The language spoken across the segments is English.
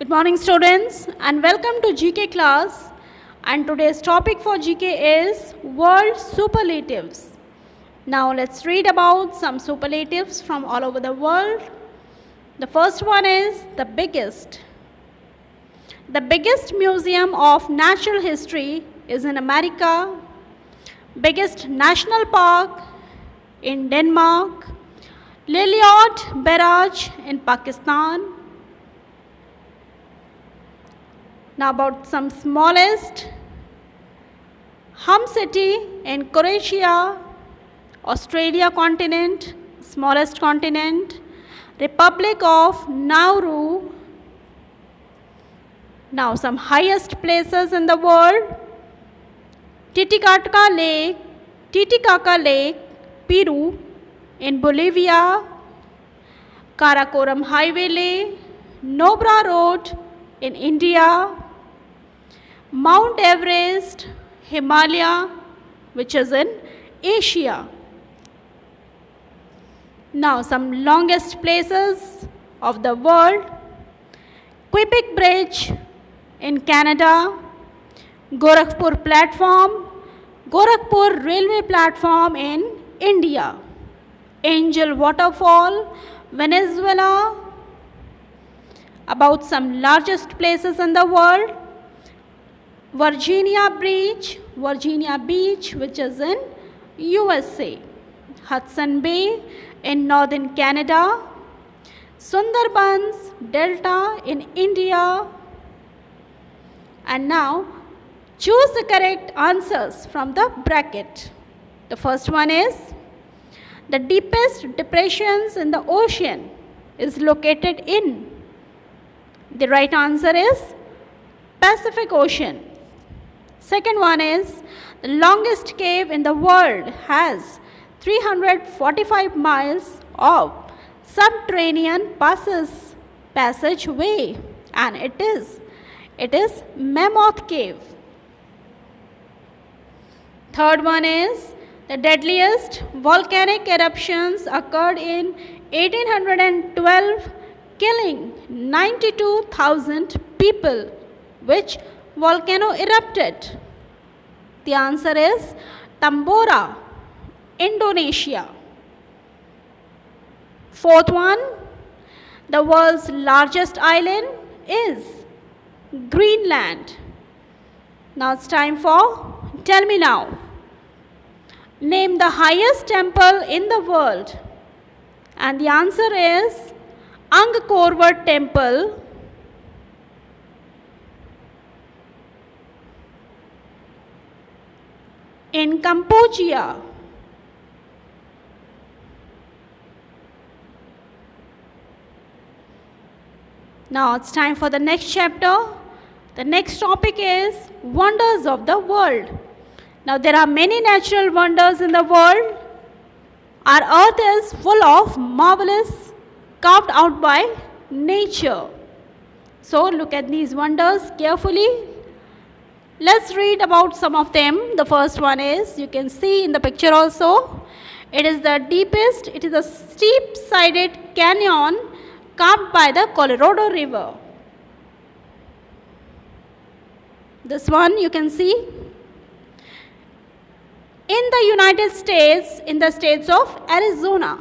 Good morning, students, and welcome to GK class. And today's topic for GK is World Superlatives. Now, let's read about some superlatives from all over the world. The first one is the biggest. The biggest museum of natural history is in America. Biggest national park in Denmark. Liliot Barrage in Pakistan. Now about some smallest. Hum City in Croatia, Australia continent, smallest continent. Republic of Nauru. Now some highest places in the world. Titicaca Lake, Peru in Bolivia. Karakoram Highway, Nobra Road in India. Mount Everest, Himalaya, which is in Asia. Now some longest places of the world. Quebec Bridge in Canada. Gorakhpur Railway Platform in India. Angel Waterfall, Venezuela. About some largest places in the world. Virginia Beach, which is in USA. Hudson Bay in northern Canada. Sundarbans Delta in India. And now, choose the correct answers from the bracket. The first one is, the deepest depressions in the ocean is located in. The right answer is Pacific Ocean. Second one is, the longest cave in the world has 345 miles of subterranean passageway, and it is Mammoth Cave. Third one is, the deadliest volcanic eruptions occurred in 1812, killing 92,000 people. Which volcano erupted? The answer is Tambora, Indonesia. Fourth one, the world's largest island is Greenland. Now it's time for Tell Me Now. Name the highest temple in the world. And the answer is Angkor Wat Temple. In Cambodia. Now it's time for the next chapter. The next topic is wonders of the world. Now there are many natural wonders in the world. Our earth is full of marvelous carved out by nature. So look at these wonders carefully. Let's read about some of them. The first one is, you can see in the picture also, it is the deepest, it is a steep-sided canyon carved by the Colorado River. This one you can see. In the United States, in the states of Arizona,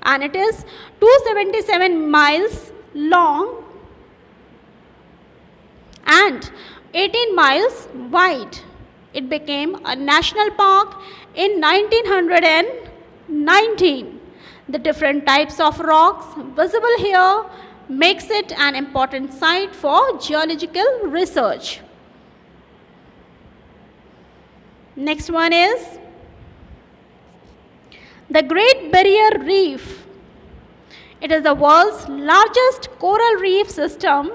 and it is 277 miles long and 18 miles wide. It became a national park in 1919. The different types of rocks visible here makes it an important site for geological research. Next one is the Great Barrier Reef. It is the world's largest coral reef system.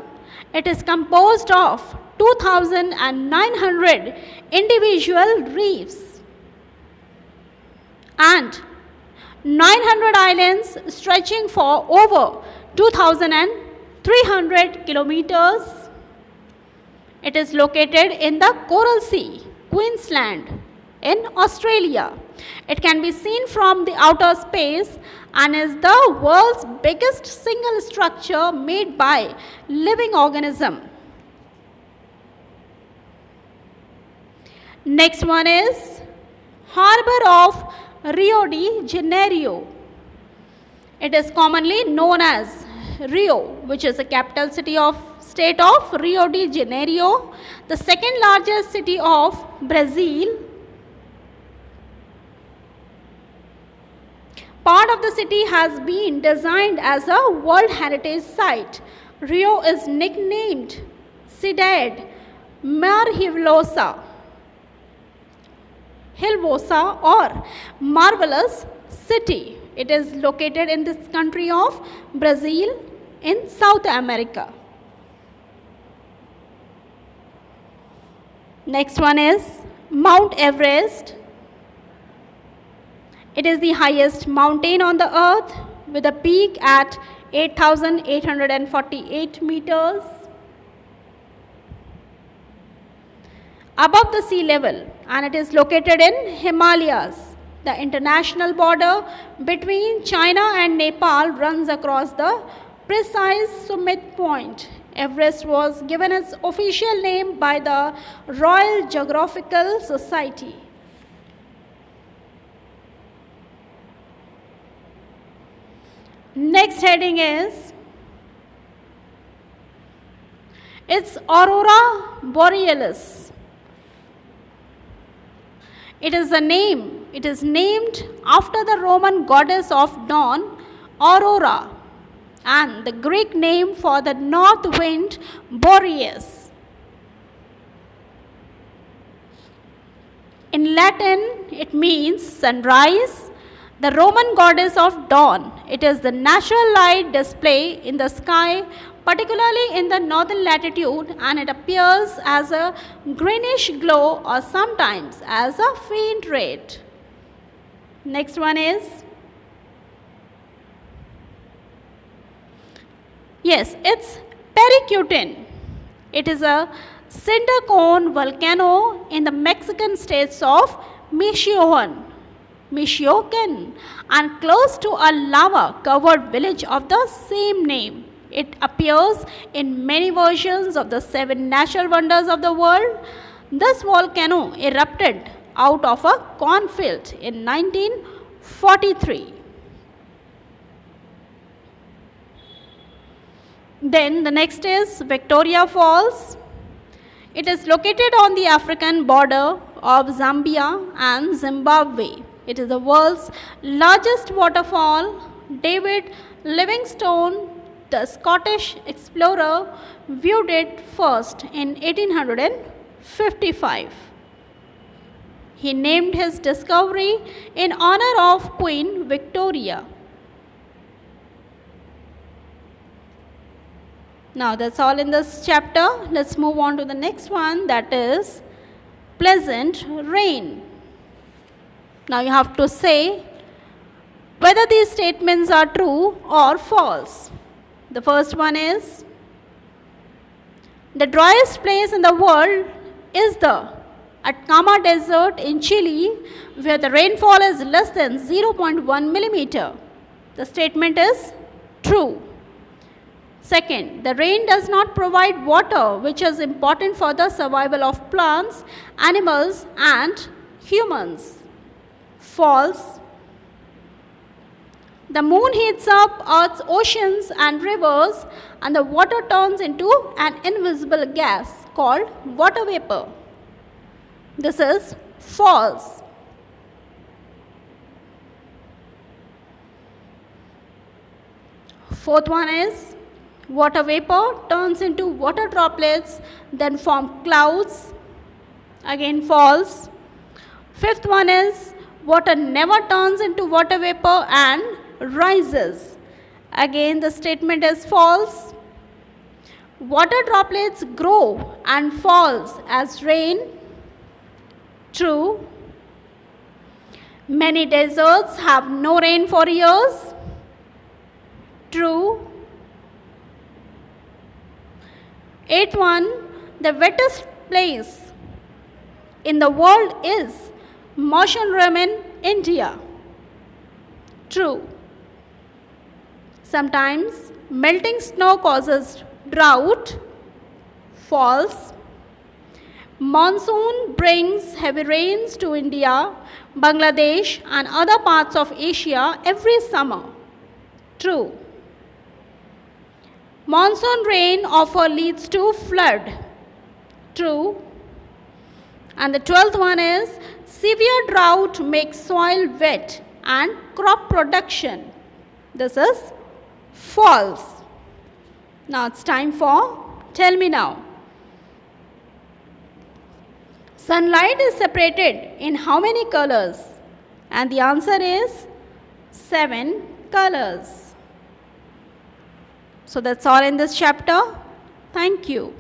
It is composed of 2,900 individual reefs and 900 islands stretching for over 2,300 kilometers. It is located in the Coral Sea, Queensland, in Australia. It can be seen from the outer space and is the world's biggest single structure made by living organism. Next one is Harbor of Rio de Janeiro. It is commonly known as Rio, which is the capital city of state of Rio de Janeiro, the second largest city of Brazil. Part of the city has been designed as a World Heritage Site. Rio is nicknamed Cidade Maravilhosa, Hilvosa or Marvelous City. It is located in this country of Brazil in South America. Next one is Mount Everest. It is the highest mountain on the earth with a peak at 8,848 meters above the sea level, and it is located in Himalayas. The international border between China and Nepal runs across the precise summit point. Everest was given its official name by the Royal Geographical Society. Next heading is it's Aurora Borealis. It is named after the Roman goddess of dawn, Aurora, and the Greek name for the north wind, Boreas. In Latin, it means sunrise. The Roman goddess of dawn. It is the natural light display in the sky, particularly in the northern latitude, and it appears as a greenish glow or sometimes as a faint red. Next one is, yes, it's Paricutin. It is a cinder cone volcano in the Mexican states of Michoacan and close to a lava-covered village of the same name. It appears in many versions of the 7 natural wonders of the world. This volcano erupted out of a cornfield in 1943. Then the next is Victoria Falls. It is located on the African border of Zambia and Zimbabwe. It is the world's largest waterfall. David Livingstone, the Scottish explorer, viewed it first in 1855. He named his discovery in honor of Queen Victoria. Now that's all in this chapter. Let's move on to the next one, that is pleasant rain. Now you have to say whether these statements are true or false. The first one is, the driest place in the world is the Atacama Desert in Chile, where the rainfall is less than 0.1 millimeter. The statement is true. Second, the rain does not provide water, which is important for the survival of plants, animals, and humans. False. The moon heats up Earth's oceans and rivers, and the water turns into an invisible gas called water vapor. This is false. Fourth one is, water vapor turns into water droplets, then form clouds. Again false. Fifth one is, water never turns into water vapor and rises. Again the statement is false. Water droplets grow and falls as rain. True. Many deserts have no rain for years. True. Eighth one, the wettest place in the world is Moshanramen India. True. Sometimes melting snow causes drought. False. Monsoon brings heavy rains to India, Bangladesh, and other parts of Asia every summer. True. Monsoon rain often leads to flood. True. And the 12th one is severe drought makes soil wet and crop production. This is false. Now it's time for Tell Me Now. Sunlight is separated in how many colors? And the answer is 7 colors. So that's all in this chapter. Thank you.